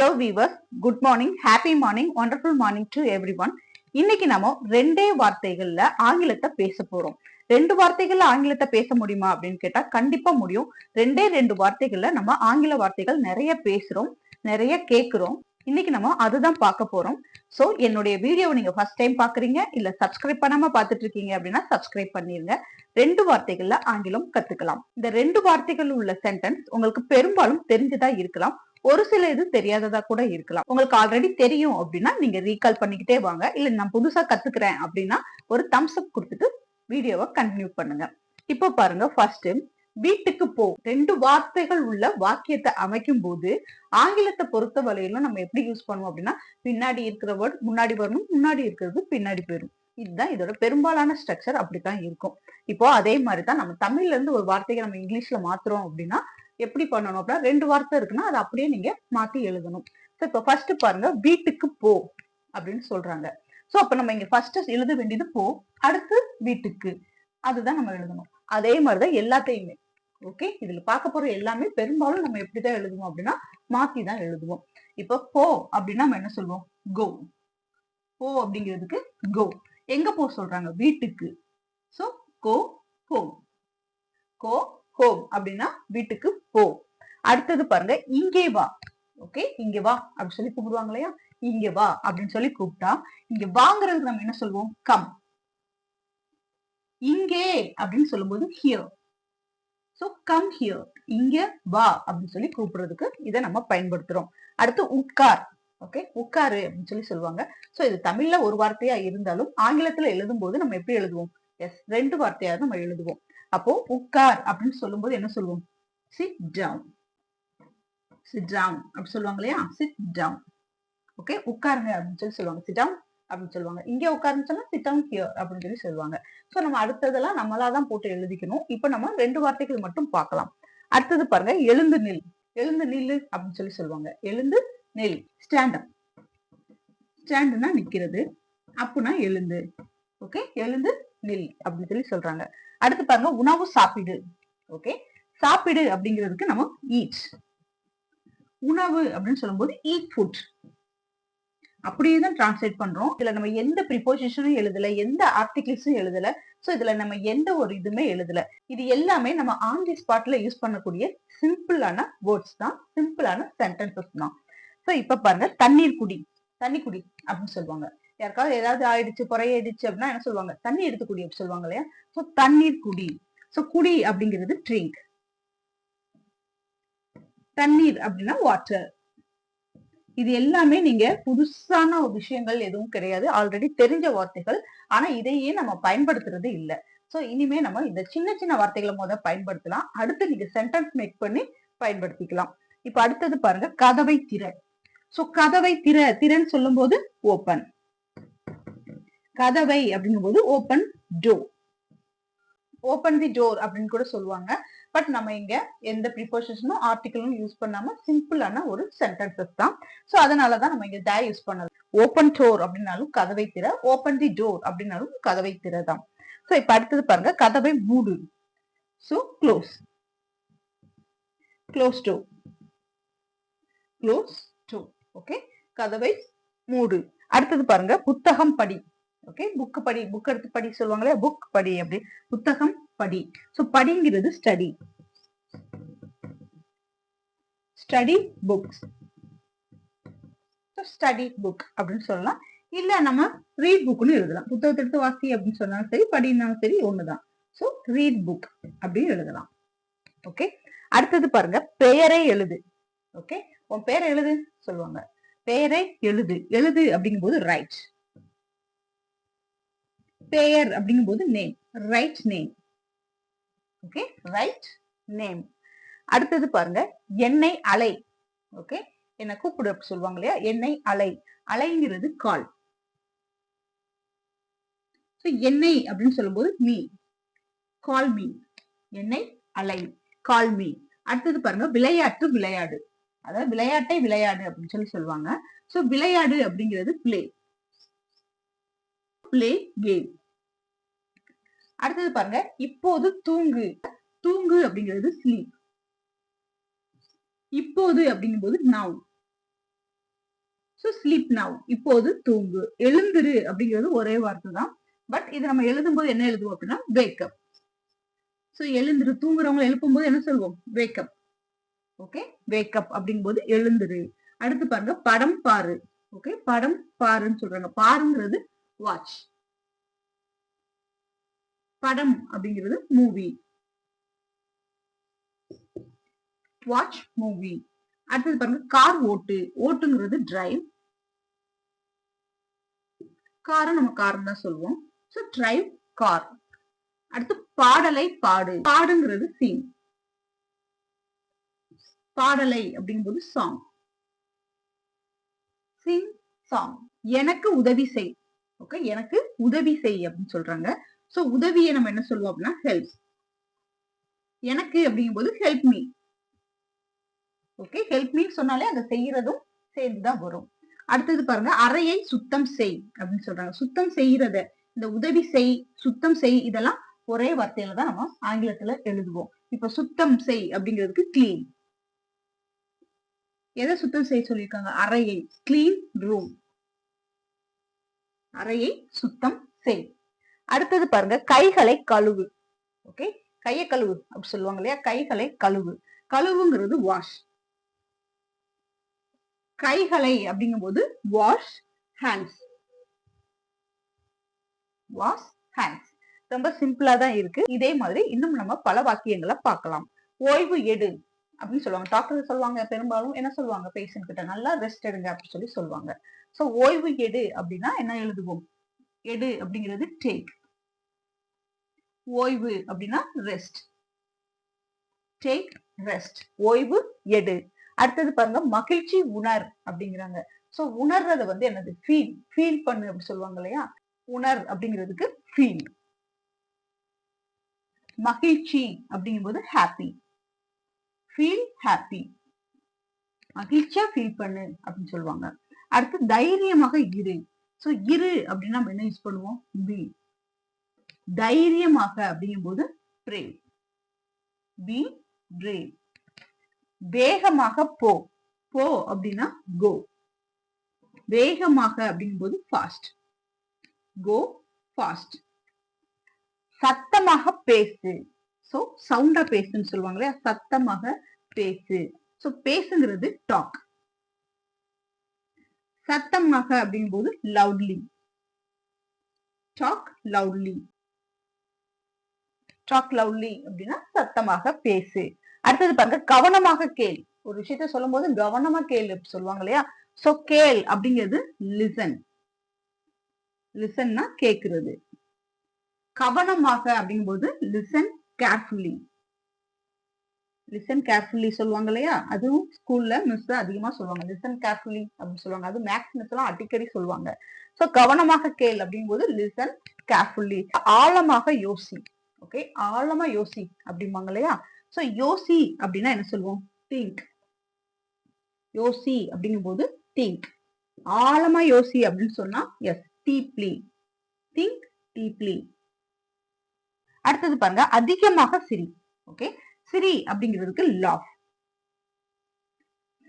Hello viewers, good morning, happy morning, wonderful morning to everyone. இன்னைக்கு நாம ரெண்டே வார்த்தைகள்ல ஆங்கிலத்தை பேச போறோம். ரெண்டு வார்த்தைகள்ல ஆங்கிலத்தை பேச முடியுமா அப்படின்னு கேட்டா கண்டிப்பா முடியும். ரெண்டு வார்த்தைகள்ல நம்ம ஆங்கில வார்த்தைகள் நிறைய பேசுறோம், நிறைய கேக்குறோம். இன்னைக்கு நம்ம அதுதான் பார்க்க போறோம். சோ என்னுடைய வீடியோவை நீங்க ஃபர்ஸ்ட் டைம் பாக்குறீங்க இல்ல சப்ஸ்கிரைப் பண்ணாம பாத்துட்டு இருக்கீங்க அப்படின்னா சப்ஸ்கிரைப் பண்ணிருங்க. ரெண்டு வார்த்தைகள்ல ஆங்கிலம் கத்துக்கலாம். இந்த ரெண்டு வார்த்தைகள் உள்ள சென்டென்ஸ் உங்களுக்கு பெரும்பாலும் தெரிஞ்சதா இருக்கலாம், ஒரு சில இது தெரியாததா கூட இருக்கலாம். உங்களுக்கு ஆல்ரெடி தெரியும் அப்படின்னா நீங்க ரீகால் பண்ணிக்கிட்டே வாங்க. இல்ல நான் புதுசா கத்துக்கிறேன் அப்படின்னா ஒரு தம்ஸ் அப் கொடுத்துட்டு வீடியோவை கண்டினியூ பண்ணுங்க. இப்போ பாருங்க, ஃபர்ஸ்ட் வீட்டுக்கு போ. ரெண்டு வார்த்தைகள் உள்ள வாக்கியத்தை அமைக்கும் போது ஆங்கிலத்தை பொறுத்த வரையிலும் நம்ம எப்படி யூஸ் பண்ணுவோம் அப்படின்னா, பின்னாடி இருக்கிற வேர்ட் முன்னாடி வரணும், முன்னாடி இருக்கிறது பின்னாடி போயிடும். இதுதான் இதோட பெரும்பாலான ஸ்ட்ரக்சர். அப்படித்தான் இருக்கும். இப்போ அதே மாதிரிதான் நம்ம தமிழ்ல இருந்து ஒரு வார்த்தையை நம்ம இங்கிலீஷ்ல மாத்துறோம் அப்படின்னா எப்படி பண்ணணும் அப்படின்னா, ரெண்டு வார்த்தை இருக்குன்னா அதை அப்படியே நீங்க மாத்தி எழுதணும். இப்போ ஃபர்ஸ்ட் பாருங்க, வீட்டுக்கு போ அப்படின்னு சொல்றாங்க. சோ அப்ப நம்ம இங்க ஃபர்ஸ்ட் எழுத வேண்டியது போ, அடுத்து வீட்டுக்கு, அதுதான் நம்ம எழுதணும். அதே மாதிரிதான் எல்லாத்தையுமே. ஓகே, இதுல பார்க்க போற எல்லாமே பெரும்பாலும் நம்ம எப்படிதான் எழுதுவோம் அப்படின்னா மாத்தி தான் எழுதுவோம். இப்ப போ அப்படின்னா நம்ம என்ன சொல்லுவோம்? கோ. போ அப்படிங்கிறதுக்கு கோ. எங்க போ சொல்றாங்க? வீட்டுக்கு. So go home. Go home அப்படின்னா வீட்டுக்கு போ. அடுத்தது பாருங்க, இங்கே வா. ஓகே, இங்க வா அப்படின்னு சொல்லி கூப்பிடுவாங்க இல்லையா? இங்க வா அப்படின்னு சொல்லி கூப்பிட்டா இங்க வாங்குறதுக்கு நம்ம என்ன சொல்லுவோம்? கம். இங்கே அப்படின்னு சொல்லும்போது ஹியர். So come here. இங்க வா அப்படின்னு சொல்லி கூப்பிடுறதுக்கு இதை நம்ம பயன்படுத்துறோம். அடுத்து உட்கார். ஓகே, உட்காரு அப்படின்னு சொல்லி சொல்லுவாங்க. சோ இது தமிழ்ல ஒரு வார்த்தையா இருந்தாலும் ஆங்கிலத்துல எழுதும் போது நம்ம எப்படி எழுதுவோம்? எஸ், ரெண்டு வார்த்தையா நம்ம எழுதுவோம். அப்போ உட்கார் அப்படின்னு சொல்லும் போது என்ன சொல்லுவோம்? Sit down. சிட் டவுன் அப்படி சொல்லுவாங்க இல்லையா? Sit down. ஓகே, உட்காருங்க அப்படின்னு சொல்லி சொல்லுவாங்க. சிட் டவுன் அப்படின்னு சொல்லுவாங்க. இங்க உட்காருன்னு சொன்னா சிட் டவுன் ஹியர் அப்படின்னு சொல்லி சொல்லுவாங்க. சோ நம்ம அடுத்ததெல்லாம் நம்மளாதான் போட்டு எழுதிக்கணும். இப்ப நம்ம ரெண்டு வார்த்தைகள் மட்டும் பார்க்கலாம். அடுத்தது பாருங்க, எழுந்து நில். எழுந்து நில்லு அப்படின்னு சொல்லி சொல்லுவாங்க. எழுந்து நில். Stand up. ஸ்டாண்ட்னா நிக்கிறது, அப்புனா எழுந்து. ஓகே, எழுந்து நில் அப்படின்னு சொல்லி சொல்றாங்க. அடுத்து பாருங்க, உணவு சாப்பிடு. ஓகே, சாப்பிடு அப்படிங்கிறதுக்கு நம்ம ஈட். உணவு அப்படின்னு சொல்லும்போது ஈட் ஃபுட். அப்படியே தான் டிரான்ஸ்லேட் பண்றோம். இதுல நம்ம எந்த ப்ரிபோசிஷனும் எழுதல, எந்த ஆர்டிகிள்ஸும் எழுதல. சோ இதுல நம்ம எந்த ஒரு இதுமே எழுதல. இது எல்லாமே நம்ம ஆன் தி ஸ்பாட்ல யூஸ் பண்ணக்கூடிய சிம்பிளான வேர்ட்ஸ் தான், சிம்பிளான சென்டென்சஸ் தான். சோ இப்ப பாருங்க, தண்ணீர் குடி. தண்ணி குடி அப்படின்னு சொல்லுவாங்க. யாருக்காவது ஏதாவது ஆயிடுச்சு, குறையிடுச்சு அப்படின்னா என்ன சொல்லுவாங்க? தண்ணி எடுத்து குடி அப்படி சொல்லுவாங்க இல்லையா? சோ தண்ணீர் குடி. சோ குடி அப்படிங்கிறது ட்ரிங்க். தண்ணீர் அப்படின்னா வாட்டர். இது எல்லாமே நீங்க புதுசான விஷயங்கள் எதுவும் கிடையாது, ஆல்ரெடி தெரிஞ்ச வார்த்தைகள். ஆனா இதையே நம்ம பயன்படுத்துறது இல்ல. சோ இனிமே நம்ம இந்த சின்ன சின்ன வார்த்தைகளை முதல் பயன்படுத்தலாம், அடுத்து நீங்க சென்டென்ஸ் மேக் பண்ணி பயன்படுத்திக்கலாம். இப்ப அடுத்தது பாருங்க, கதவை திற. சோ கதவை திற, திறன்னு சொல்லும் போது ஓபன். கதவை அப்படிங்கும் போது ஓபன் டோர். ஓபன் தி டோர் அப்படின்னு கூட சொல்லுவாங்க. பட் நம்ம இங்க எந்த ப்ரிபோசிஷனும் ஆர்டிகிளும் யூஸ் பண்ணாம சிம்பிளான ஒரு சென்டென்சஸ் தான். சோ அதனாலதான் நம்ம இங்க த யூஸ் பண்ணலாம். ஓபன் டோர் அப்படின்னாலும் கதவை திற, ஓபன் தி டோர் அப்படின்னாலும் கதவை திற தான். சோ இப்ப அடுத்தது பாருங்க, கதவை மூடு. So close. Close door. Close door. Okay, கதவை மூடு. அடுத்தது பாருங்க, புத்தகம் படி. ஓகே, புக் படி. புக் எடுத்து படி சொல்லுவாங்களே, புக் படி அப்படி. புத்தகம் படி. சோ படிங்கிறது study. Study books. Study book அப்படின்னு சொல்லலாம். இல்ல நம்ம ரீட் புக்னு எழுதலாம். புத்தகத்தை எடுத்து வாசி அப்படின்னு சொன்னாலும் சரி, படினாலும் சரி ஒண்ணுதான். சோ ரீட் புக் அப்படின்னு எழுதலாம். ஓகே, அடுத்தது பாருங்க, பெயரை எழுது. ஓகே, உன் பேரை எழுது சொல்லுவாங்க. பெயரை எழுது. எழுது அப்படிங்கும் போது ரைட். பெயர் அப்படிங்கும் போது name. Right name. Okay, right name. அடுத்தது பாருங்க, என்னை அலை. ஓகே, என்ன கூப்பிடு அப்படி சொல்லுவாங்க இல்லையா? என்னை அலை. அலைங்கிறது கால். என்னை அப்படின்னு சொல்லும்போது மீ. Call me. என்னை அலை, கால் மீ. அடுத்தது பாருங்க, விளையாட்டு விளையாடு. அதாவது விளையாட்டை விளையாடு அப்படின்னு சொல்லி சொல்லுவாங்க. சோ விளையாடு அப்படிங்கிறது பிளே. Play game. அடுத்தது பாருங்க, இப்போது தூங்கு. தூங்கு அப்படிங்கிறது ஸ்லீப். இப்போது அப்படிங்கும் போது நவ். ஸோ ஸ்லீப் நவ், இப்போது தூங்கு. எழுந்திரு அப்படிங்கிறது ஒரே வார்த்தை தான். பட் இது நம்ம எழுதும்போது என்ன எழுதுவோம் அப்படின்னா வேக்கப். ஸோ எழுந்திரு, தூங்குறவங்களை எழுப்பும்போது என்ன சொல்லுவோம்? வேக்கப். ஓகே, வேக்கப் அப்படிங்கும்போது எழுந்திரு. அடுத்து பாருங்க, படம் பாரு. ஓகே, படம் பாருன்னு சொல்றாங்க. பாருங்கிறது வாட்ச். படம் அப்படிங்கிறது மூவி. Watch movie. அடுத்தது பாருங்க, கார் ஓட்டு. ஓட்டுங்கிறது டிரைவ். காரை நம்ம கார்னு தான் சொல்லுவோம். So drive car. அடுத்து பாடலை பாடு. பாடுங்கிறது சிங். பாடலை அப்படிங்கும்போது சாங். Sing song. எனக்கு உதவி செய். ஓகே, எனக்கு உதவி செய் அப்படின்னு சொல்றாங்க. சோ உதவியை நம்ம என்ன சொல்லுவோம் அப்படின்னா ஹெல்ப். எனக்கு அப்படிங்கும்போது help me. Okay, help me சொன்னாலே அதை செய்யறதும் சேர்ந்துதான் வரும். அடுத்தது பாருங்க, அறையை சுத்தம் செய் அப்படின்னு சொல்றாங்க. சுத்தம் செய்யறத, இந்த உதவி செய், சுத்தம் செய், இதெல்லாம் ஒரே வார்த்தையில தான் நம்ம ஆங்கிலத்துல எழுதுவோம். இப்ப சுத்தம் செய் அப்படிங்கிறதுக்கு கிளீன். எதை சுத்தம் செய்ய சொல்லியிருக்காங்க? அறையை. Clean room. அறையை சுத்தம் செய். அடுத்தது பாருங்க, கைகளை கழுவு. ஓகே, கையை கழுவு அப்படி சொல்லுவாங்க இல்லையா? கைகளை கழுவு. கழுவுங்கிறது வாஷ். கைகளை அப்படிங்கும்போது வாஷ் ஹேண்ட்ஸ். Wash hands. ரொம்ப சிம்பிளா தான் இருக்கு. இதே மாதிரி இன்னும் நம்ம பல வாக்கியங்களை பார்க்கலாம். ஓய்வு எடு அப்படின்னு சொல்லுவாங்க. டாக்டர் சொல்லுவாங்க, பெரும்பாலும் என்ன சொல்லுவாங்க? பேஷண்ட் கிட்ட நல்லா ரெஸ்ட் எடுங்க அப்படின்னு சொல்லி சொல்லுவாங்க. சோ ஓய்வு எடு அப்படின்னா என்ன எழுதுவோம்? எடு அப்படிங்கிறது டேக். ஓய்வு அப்படின்னா ரெஸ்ட். Take rest. ஓய்வு எடு. அடுத்தது பாருங்க, மகிழ்ச்சி உணர் அப்படிங்கிறாங்க. சோ உணர்றத வந்து என்னது? ஃபீல். ஃபீல் பண்ணு அப்படி சொல்லுவாங்க இல்லையா? உணர் அப்படிங்கிறதுக்கு ஃபீல். மகிழ்ச்சி அப்படிங்கும்போது ஹாப்பி. Feel happy. மகிழ்ச்சியா ஃபீல் பண்ணு அப்படின்னு சொல்லுவாங்க. அடுத்து தைரியமாக இரு. சோ இரு அப்படின்னா நம்ம என்ன யூஸ் பண்ணுவோம்? பி. தைரியமாக அப்படிங்கும்போது பிரேவ். B brave. வேகமாக போ. போ அப்படின்னா கோ. வேகமாக அப்படிங்கும்போது ஃபாஸ்ட். Go fast. சத்தமாக பேசு. சோ சவுண்டா பேசுன்னு சொல்லுவாங்க இல்லையா? சத்தமாக பேசு. சோ பேசுங்கிறது டாக். சத்தமாக அப்படிங்கும்போது loudly. Talk loudly. Talk loudly அப்படின்னா சத்தமாக பேசு. அடுத்தது பாருங்க, கவனமாக கேள். ஒரு விஷயத்த சொல்லும் போது கவனமா கேள் சொல்லுவாங்க இல்லையா? சோ கேள் அப்படிங்கிறது லிசன். லிசன்னா கேக்குறது. கவனமாக அப்படிங்கும்போது லிசன் கேர்ஃபுல்லி. லிசன் கேர்ஃபுல்லி சொல்லுவாங்க இல்லையா? அதுவும் ஸ்கூல்ல மிஸ் அதிகமா சொல்லுவாங்க. லிசன் கேர்ஃபுல்லி அப்படின்னு சொல்லுவாங்க. அது மேக்ஸ் மிஸ் எல்லாம் அடிக்கடி சொல்லுவாங்க. சோ கவனமாக கேள் அப்படிங்கும்போது லிசன் கேர்ஃபுல்லி. ஆழமாக யோசி. ஓகே, ஆழமா யோசி அப்படிம்பாங்க இல்லையா? சோ யோசி அப்படின்னா என்ன சொல்லுவோம்? திங்க். யோசி அப்படிங்கும்போது திங்க். ஆழமா யோசி அப்படின்னு சொன்னா எஸ், டீப்லி. Think deeply. அடுத்தது பாருங்க, அதிகமாக சிரி. ஓகே, சிரி அப்படிங்கிறதுக்கு லாஃப்.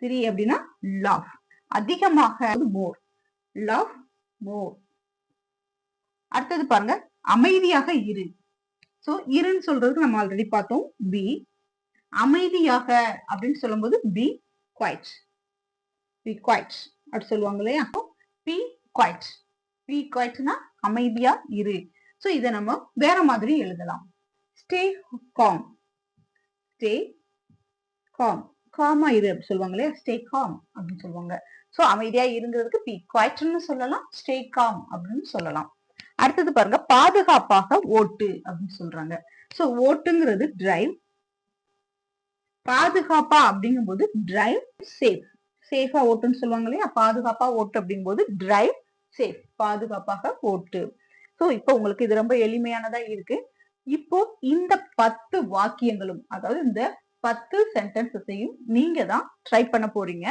சிரி அப்படின்னா லாஃப். அதிகமாக மோர். லாஃப் மோர். அடுத்தது பாருங்க, அமைதியாக இரு. சோ இருன்னு சொல்றதுக்கு நம்ம ஆல்ரெடி பார்த்தோம், பி. அமைதியாக அப்படின்னு சொல்லும்போது பி குவைட். பி குவைட் அப்படி சொல்லுவாங்க இல்லையா? B quite. பி குவைட்னா அமைதியா இரு. சோ இதை நம்ம வேற மாதிரி எழுதலாம். Stay calm. Stay calm. காமா இரு அப்படி சொல்லுவாங்க இல்லையா? ஸ்டே காம் அப்படின்னு சொல்லுவாங்க. சோ அமைதியா இருங்கிறதுக்கு பி குவைட்னு சொல்லலாம், ஸ்டே காம் அப்படின்னு சொல்லலாம். அடுத்தது பாருங்க, பாதுகாப்பாக ஓட்டு அப்படின்னு சொல்றாங்க. சோ ஓட்டுங்கிறது டிரைவ். பாதுகாப்பா அப்படிங்கும்போது டிரைவ் சேஃப். சேஃபா ஓட்டுன்னு சொல்லுவாங்க இல்லையா? பாதுகாப்பா ஓட்டு அப்படிங்கும்போது டிரைவ் சேஃப். பாதுகாப்பாக ஓட்டு. சோ இப்போ உங்களுக்கு இது ரொம்ப எளிமையானதா இருக்கு. இப்போ இந்த 10 வாக்கியங்களும், அதாவது இந்த 10 சென்டென்சஸையும் நீங்க தான் ட்ரை பண்ண போறீங்க.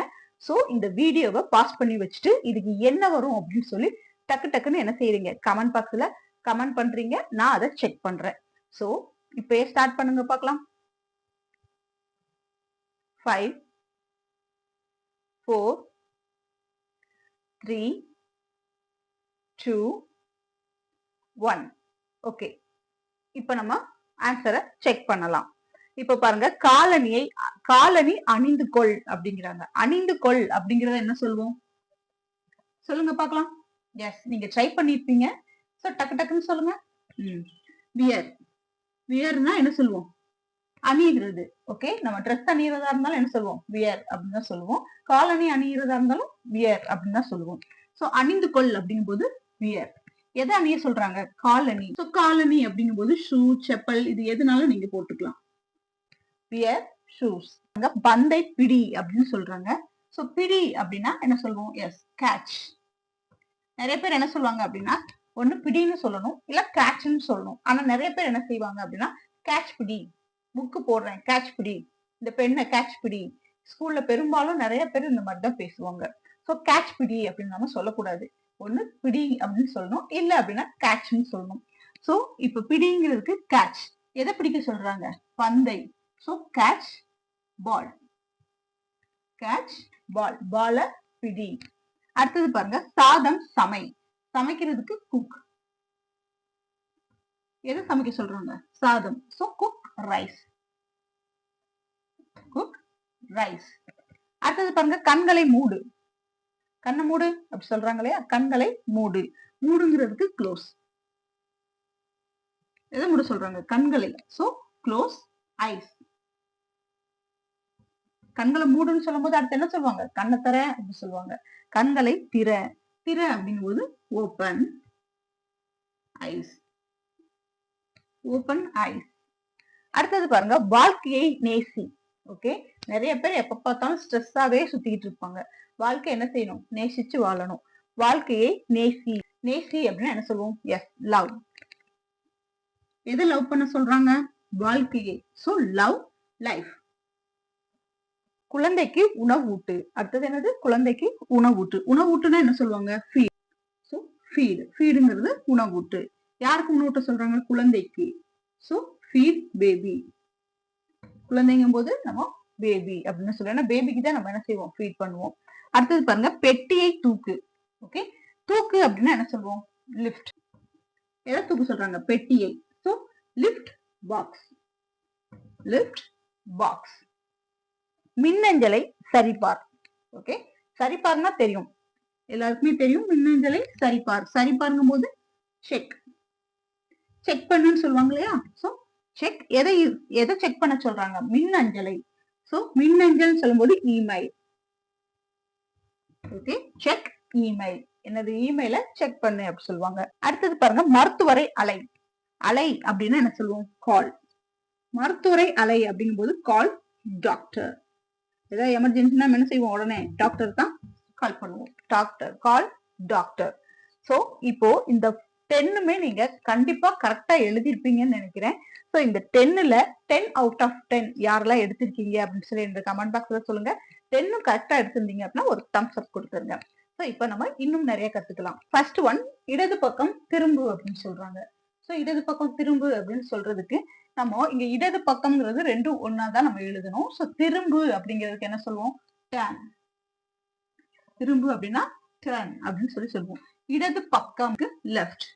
சோ இந்த வீடியோவை பாஸ் பண்ணி வச்சுட்டு இதுக்கு என்ன வரும் அப்படின்னு சொல்லி டக்கு டக்குன்னு என்ன செய்யறீங்க? கமெண்ட் பாக்ஸ்ல கமெண்ட் பண்றீங்க. நான் அதை செக் பண்றேன். சோ இப்பயே ஸ்டார்ட் பண்ணுங்க பார்க்கலாம். 5 4 3, 2, 1. ஓகே, இப்ப நம்ம ஆன்சரை செக் பண்ணலாம். இப்ப பாருங்க, காலணி அணிந்து கொள் அப்படிங்கிறாங்க. அணிந்து கொள் அப்படிங்கறத என்ன சொல்லுவோம்? சொல்லுங்க பார்க்கலாம். எஸ், நீங்க ட்ரை பண்ணிருப்பீங்க. சோ டக்கு டக்குன்னு சொல்லுங்க. வியர். வியர்னா என்ன சொல்லுவோம்? அணிகிறது. ஓகே, நம்ம ட்ரெஸ் அணிகிறதா இருந்தாலும் என்ன சொல்லுவோம்? வியர் அப்படின்னு தான் சொல்லுவோம். காலணி அணிகிறதா இருந்தாலும் வியர் அப்படின்னு தான் சொல்லுவோம். சோ அணிந்து கொள் அப்படிங்கும் போது வியர். எதை அணிய சொல்றாங்க? காலணி. சோ காலணி அப்படிங்கும் போது ஷூ, செப்பல், இது எதுனாலும் நீங்க போட்டுக்கலாம். Wear shoes. பந்தை பிடி அப்படின்னு சொல்றாங்க. சோ பிடி அப்படின்னா என்ன சொல்லுவோம்? Yes, catch. நிறைய பேர் என்ன சொல்லுவாங்க அப்படின்னா, ஒண்ணு பிடின்னு சொல்லணும், இல்ல கேட்ச்னு சொல்லணும். ஆனா நிறைய பேர் என்ன செய்வாங்க அப்படின்னா, கேட்ச் பிடி, புக்கு போடுறேன் கேட்ச் பிடி, இந்த பெண்ணை கேட்ச் பிடி. ஸ்கூல்ல பெரும்பாலும் நிறைய பேர் இந்த மாதிரி தான் பேசுவாங்க. சோ கேட்ச் பிடி அப்படின்னு நம்ம சொல்லக்கூடாது. ஒண்ணு பிடி அப்படின்னு சொல்லணும், இல்ல அப்படின்னா கேட்ச்னு சொல்லணும். சோ இப்ப பிடிங்கிறதுக்கு கேட்ச். எதை பிடிக்க சொல்றாங்க? பந்தை. சோ கேட்ச் பால். கேட்ச் பால். பால பிடி. அடுத்தது பாருங்க, சாதம் சமை. சமைக்கிறதுக்கு குக். எதை சமைக்க சொல்றாங்க? சாதம். So cook rice. Cook rice. அடுத்தது பாருங்க, கண்களை மூடு. கண்ணை மூடு அப்படி சொல்றாங்க இல்லையா? கண்களை மூடு. மூடுங்கிறதுக்கு க்ளோஸ். எதை மூட சொல்றாங்க? கண்களை. So close ice. கண்களை மூடுன்னு சொல்லும் போது அடுத்து என்ன சொல்லுவாங்க? கண்ணை தர அப்படி சொல்லுவாங்க. கண்களை திற. திற அப்படிங்கும் போது ஓபன் ஐஸ். Open ice. அடுத்தது பாருங்க, வாழ்க்கையை நேசி. ஓகே, நிறைய பேர் எப்ப பார்த்தாலும் ஸ்ட்ரெஸ்ஸாவே சுத்திக்கிட்டு இருப்பாங்க. வாழ்க்கை என்ன செய்யணும்? நேசிச்சு வாழணும். வாழ்க்கையை நேசி. நேசி அப்படின்னா என்ன சொல்லுவோம்? S, love. எதை லவ் பண்ண சொல்றாங்க? வாழ்க்கையை. So love life. குழந்தைக்கு உணவூட்டு. அடுத்தது என்னது? குழந்தைக்கு உணவூட்டு. உணவூட்டுனா என்ன சொல்லுவாங்க? ஃபீட். So feed. ஃபீடுங்கிறது உணவூட்டு. யாருக்கு உணவூட்ட சொல்றாங்க? குழந்தைக்கு. So feet baby. குழந்தைங்கும் போது நம்ம பேபி அப்படின்னு சொல்லுவோம். ஏன்னா பேபிக்கு தான் நம்ம என்ன செய்வோம்? ஃபீட் பண்ணுவோம். அடுத்தது பாருங்க, பெட்டியை தூக்கு. ஓகே, தூக்கு அப்படின்னா என்ன சொல்லுவோம்? லிஃப்ட். எதை தூக்கு சொல்றாங்க? பெட்டியை. So lift box. Lift box. மின்னஞ்சலை சரிபார். ஓகே, சரிபார்னா தெரியும், எல்லாருக்குமே தெரியும். மின்னஞ்சலை சரிபார். சரிபாருங்கும் போது செக். செக் பண்ணுன்னு சொல்லுவாங்க இல்லையா? So check. எதை செக் பண்ண சொல்றாங்க? மின்னஞ்சலை. சோ மின்னஞ்சல் சொல்லும்போது இமெயில். Okay, check email. என்னது? இமெயில செக் பண்ணு அப்படி சொல்லுவாங்க. அடுத்தது பாருங்க, மருத்துவரை அலை. அலை அப்படின்னு என்ன சொல்லுவோம்? கால். மருத்துவரை அலை அப்படிங்கும் போது கால் டாக்டர். ஏதாவது எமர்ஜென்சினா என்ன செய்வோம்? உடனே டாக்டர் தான் கால் பண்ணுவோம். டாக்டர், கால் டாக்டர். சோ இப்போ இந்த 10மே நீங்க கண்டிப்பா கரெக்டா எழுதிருப்பீங்கன்னு நினைக்கிறேன். சோ இந்த 10ல 10 அவுட் ஆஃப் 10 யாரெல்லாம் எடுத்திருக்கீங்க அப்படின்னு சொல்லி இந்த கமெண்ட் பாக்ஸ்ல சொல்லுங்க. 10 கரெக்டா எடுத்திருந்தீங்க அப்படின்னா ஒரு தம்ஸ் அப் கொடுத்துருங்க. சோ இப்போ நம்ம இன்னும் நிறைய கத்துக்கலாம். ஃபர்ஸ்ட் ஒன், இடது பக்கம் திரும்பு அப்படின்னு சொல்றாங்க. சோ இடது பக்கம் திரும்பு அப்படின்னு சொல்றதுக்கு நம்ம இங்க இடது பக்கம்ங்கிறது ரெண்டும் ஒன்னாதான் நம்ம எழுதணும். சோ திரும்பு அப்படிங்கிறதுக்கு என்ன சொல்லுவோம்? டர்ன். திரும்பு அப்படின்னா டர்ன் அப்படின்னு சொல்லி சொல்லுவோம். இடது பக்கம்க்கு லெஃப்ட்.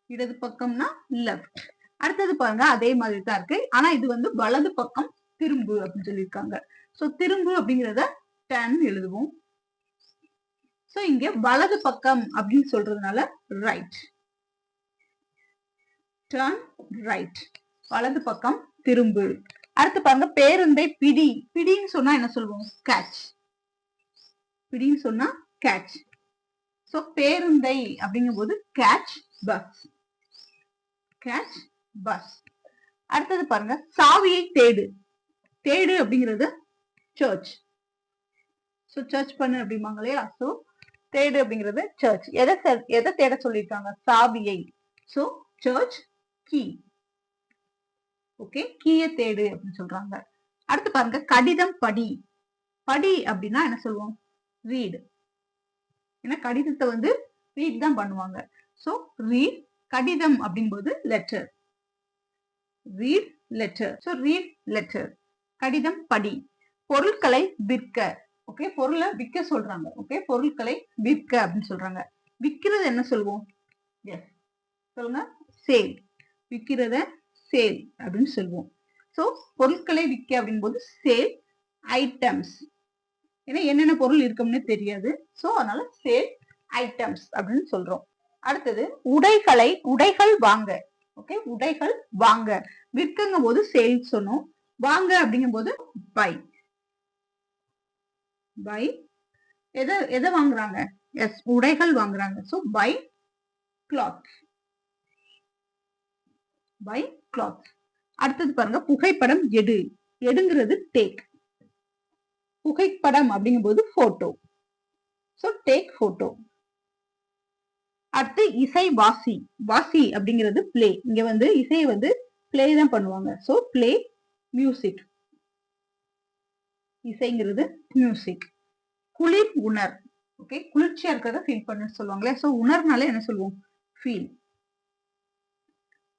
இடது பக்கம்னா லெஃப்ட். அடுத்தது பாருங்க, அதே மாதிரி தான் இருக்கு. ஆனா இது வந்து வலது பக்கம் திரும்பு அப்படின்னு சொல்லியிருக்காங்க. சோ திரும்பு அப்படிங்கிறத டர்ன் எழுதுவோம். சோ இங்க வலது பக்கம் அப்படின்னு சொல்றதுனால ரைட். Turn right. வலது பக்கம் திரும்பு. அடுத்து பாருங்க, பேருந்தை பிடி. பிடின்னு சொன்னா என்ன சொல்லுவோம்? கேட்ச். பிடின்னு சொன்னா கேட்ச். சோ பேருந்தை அப்படிங்கும் போது கேட்ச் பஸ். Catch bus. அடுத்தது பாருங்க, சாவியை தேடு. தேடு அப்படிங்கிறது சர்ச். சோ சர்ச் பண்ணு அப்படிம்பாங்க இல்லையா? சோ தேடு அப்படிங்கிறது சர்ச். எதை தேட சொல்லியிருக்காங்க? சாவியை. So search key. ஓகே, கீய தேடு அப்படின்னு சொல்றாங்க. அடுத்து பாருங்க, கடிதம் படி. படி அப்படின்னா என்ன சொல்லுவோம்? ரீட். ஏன்னா கடிதத்தை வந்து ரீட் தான் பண்ணுவாங்க. So read. கடிதம் அப்படிங்கும்போது letter. Read letter. So read letter. கடிதம் படி. பொருட்களை விற்க. ஓகே, பொருளை விற்க சொல்றாங்க. ஓகே, பொருட்களை விற்க அப்படின்னு சொல்றாங்க. விற்கிறது என்ன சொல்லுவோம்? எஸ், சொல்லுங்க. சேல். விற்கிறத சேல் அப்படின்னு சொல்லுவோம். சோ பொருட்களை விற்க அப்படின் போது சேல் ஐட்டம்ஸ். ஏன்னா என்னென்ன பொருள் இருக்கும்னு தெரியாது. சோ அதனால சேல் ஐட்டம்ஸ் அப்படின்னு சொல்றோம். அடுத்தது உடைகள் வாங்க. ஓகே, உடைகள் வாங்க. விற்குங்கும் போது சேல் சொன்னோம். வாங்க அப்படிங்கும் போது பை. பை எதை வாங்குறாங்க? எஸ், உடைகள் வாங்குறாங்க. So buy cloth. Buy cloth. அடுத்தது பாருங்க, புகைப்படம் எடு. எடுங்கிறது டேக். புகைப்படம் அப்படிங்கும் போது போட்டோ. So take photo. அடுத்து இசை வாசி. வாசி அப்படிங்கிறது பிளே. இங்க வந்து இசையை வந்து பிளே தான் பண்ணுவாங்க. So play music. இசைங்கிறது மியூசிக். குளிர் உணர். ஓகே, குளிர்ச்சியா இருக்கிறத ஃபீல் பண்ண சொல்லுவாங்களே. சோ உணர்னால என்ன சொல்லுவோம்? ஃபீல்.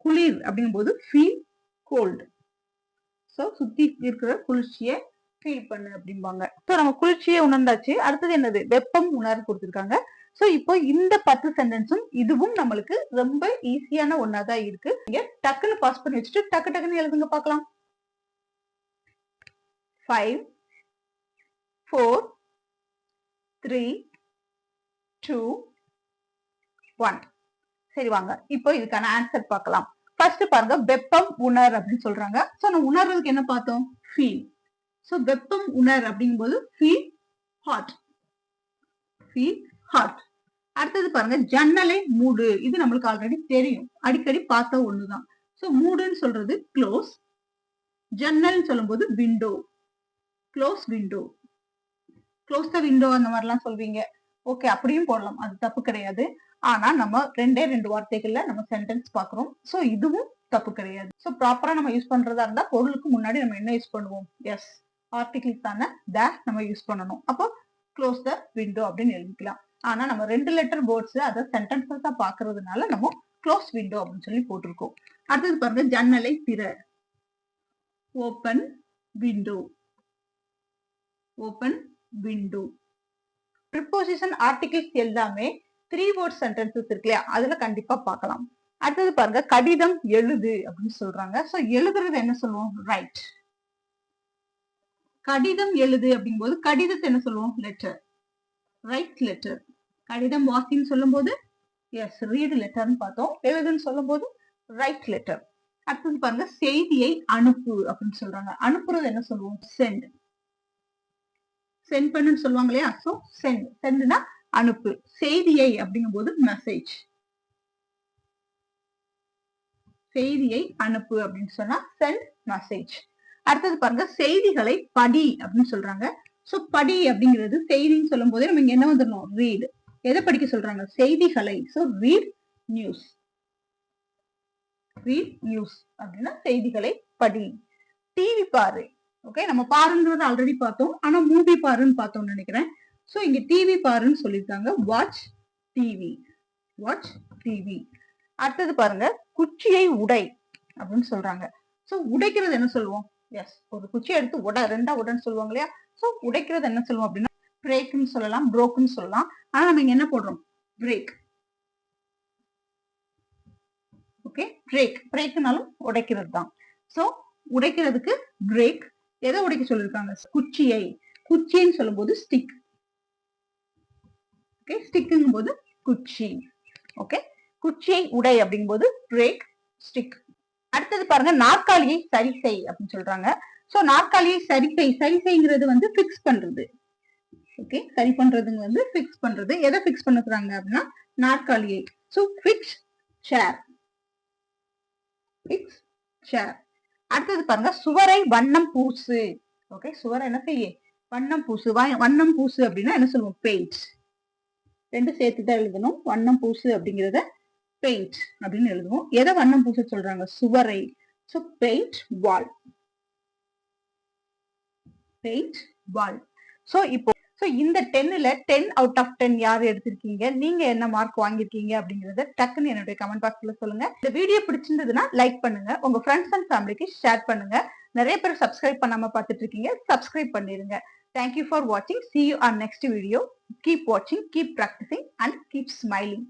குளிர் அப்படிங்கும் போது ஃபீல் கோல்டு. சோ சுத்தி இருக்கிற குளிர்ச்சியை ஃபீல் பண்ணு அப்படிம்பாங்க. சோ நம்ம குளிர்ச்சியை உணர்ந்தாச்சு. அடுத்தது என்னது? வெப்பம் உணர் கொடுத்திருக்காங்க. சோ இப்போ இந்த 10 சென்டென்ஸும் இதுவும் நம்மளுக்கு ரொம்ப ஈஸியான ஒன்னாதான் இருக்கு. நீங்க டக்குன்னு பாஸ் பண்ணி வச்சுட்டு டக்கு டக்குன்னு எழுதுங்க பார்க்கலாம். 5 4 3 2 1. சரி, வாங்க இப்போ இதுக்கான ஆன்சர் பார்க்கலாம். ஃபர்ஸ்ட் பாருங்க, வெப்பம் உணர் அப்படின்னு சொல்றாங்க. சோ நம்ம உணர்றதுக்கு என்ன பார்த்தோம்? ஃபீல். சோ வெப்பம் உணர் அப்படிங்கும் போது ஃபீல் ஹாட். Feel hot. அடுத்தது பாருங்க, ஜன்னலை மூடு. இது நம்மளுக்கு ஆல்ரெடி தெரியும், அடிக்கடி பார்த்த ஒண்ணுதான். சோ மூடுன்னு சொல்றது க்ளோஸ். ஜன்னல் சொல்லும் போது window. Close window. Close the window அந்த மாதிரிலாம் சொல்வீங்க. ஓகே, அப்படியும் போடலாம், அது தப்பு கிடையாது. ஆனா நம்ம ரெண்டே 2 வார்த்தைகள்ல நம்ம சென்டென்ஸ் பாக்குறோம். சோ இதுவும் தப்பு கிடையாது. சோ ப்ராப்பரா நம்ம யூஸ் பண்றதா இருந்தா பொருளுக்கு முன்னாடி நம்ம என்ன யூஸ் பண்ணுவோம்? எஸ், ஆர்டிகிள்ஸ் தானே, த நம்ம யூஸ் பண்ணணும். அப்போ க்ளோஸ் த விண்டோ அப்படின்னு எழுதிக்கலாம். ஆனா நம்ம 2 லெட்டர் வேர்ட்ஸ் அதை சென்டென்ஸஸா பாக்குறதுனால நம்ம க்ளோஸ் விண்டோ அப்படின்னு சொல்லி போட்டிருக்கோம். அடுத்தது பாருங்க, ஜன்னலை திற. Open window. Open window. Preposition articles எல்லாமே 3 வேர்ட் சென்டென்சஸ் இருக்கு இல்லையா, அதுல கண்டிப்பா பார்க்கலாம். அடுத்தது பாருங்க, கடிதம் எழுது அப்படின்னு சொல்றாங்க. சோ எழுதுறது என்ன சொல்லுவோம்? ரைட். கடிதம் எழுது அப்படிங்கும்போது கடிதத்தை என்ன சொல்லுவோம்? லெட்டர். Right letter. கடிதம் வாசின்னு சொல்லும் போது எஸ், ரீட் லெட்டர்னு பார்த்தோம். எழுதுன்னு சொல்லும் போது ரைட் லெட்டர். அடுத்தது பாருங்க, செய்தியை அனுப்பு அப்படின்னு சொல்றாங்க. அனுப்புறது என்ன சொல்லுவோம்? சென்ட். சென்ட் பண்ணுன்னு சொல்லுவாங்க இல்லையா, சோ சென்ட். சென்ட்னா அனுப்பு. செய்தியை அப்படிங்கும் போது மெசேஜ். செய்தியை அனுப்பு அப்படின்னு சொன்னா சென்ட் மெசேஜ். அடுத்தது பாருங்க, செய்திகளை படி அப்படின்னு சொல்றாங்க. சோ படி அப்படிங்கிறது செய்தின்னு சொல்லும் போதே நம்ம இங்க என்ன வந்துடணும்? ரீட். எதை படிக்க சொல்றாங்க? செய்திகளை. So read news. Read news அப்படின்னா செய்திகளை படி. டிவி பாரு. ஓகே, நம்ம பாருங்கிறது ஆல்ரெடி பார்த்தோம். ஆனா மூவி பாருன்னு பார்த்தோம்னு நினைக்கிறேன். சோ இங்க டிவி பாருன்னு சொல்லியிருக்காங்க. Watch TV. Watch TV. அடுத்தது பாருங்க, குச்சியை உடை அப்படின்னு சொல்றாங்க. சோ உடைக்கிறது என்ன சொல்லுவோம்? எஸ், ஒரு குச்சியை எடுத்து ரெண்டா உடன்னு சொல்லுவாங்க இல்லையா. சோ உடைக்கிறது என்ன சொல்லுவோம் அப்படின்னா பிரேக்னு சொல்லலாம், ப்ரோக்குன்னு சொல்லலாம். ஆனா நம்ம இங்க என்ன போடுறோம்? பிரேக். Okay, break. பிரேக்னாலும் உடைக்கிறது தான். சோ உடைக்கிறதுக்கு பிரேக். எதை உடைக்க சொல்லிருக்காங்க? குச்சியை. குச்சின்னு சொல்லும் போது ஸ்டிக். ஓகே, ஸ்டிக்குங்கும் போது குச்சி. ஓகே, குச்சியை உடை அப்படிங்கும் போது பிரேக், ஸ்டிக். அடுத்தது பாருங்க, நாற்காலியை சரி செய் அப்படின்னு சொல்றாங்க. சோ நாற்காலியை சரி செய்ங்கிறது வந்து பிக்ஸ் பண்றது. ஓகே, சரி பண்றதுங்க வந்து பிக்ஸ் பண்றது. எதை பிக்ஸ் பண்ணுறாங்க அப்படின்னா நாற்காலியை. சோ பிக்ஸ் சேர். பிக்ஸ் சேர். அடுத்தது பாருங்க, சுவரை வண்ணம் பூசு. ஓகே, சுவரை என்ன செய்ய? வண்ணம் பூசு. வண்ணம் பூசு அப்படின்னா என்ன சொல்லுவோம்? பெயிண்ட். ரெண்டு சேர்த்துதான் எழுதணும். வண்ணம் பூசு அப்படிங்கறத பெயிண்ட் அப்படின்னு எழுதுவோம். எதை வண்ணம் பூச சொல்றாங்க? சுவரை. சோ பெயிண்ட் வால். பெயிண்ட் வால். சோ இப்போ இந்த 10ல 10 அவுட் ஆஃப் 10 யார் எடுத்திருக்கீங்க? நீங்க என்ன மார்க் வாங்கிருக்கீங்க அப்படிங்கறத டக்குன்னு என்னுடைய கமெண்ட் பாக்ஸ்ல சொல்லுங்க. இந்த வீடியோ பிடிச்சிருந்ததுன்னா லைக் பண்ணுங்க, உங்க ஃப்ரெண்ட்ஸ் அண்ட் ஃபேமிலிக்கு ஷேர் பண்ணுங்க. நிறைய பேர் சப்ஸ்கிரைப் பண்ணாம பார்த்துட்டு இருக்கீங்க, சப்ஸ்கிரைப் பண்ணிருங்க. Thank you for watching. See you on next video. Keep watching, keep practicing and keep smiling.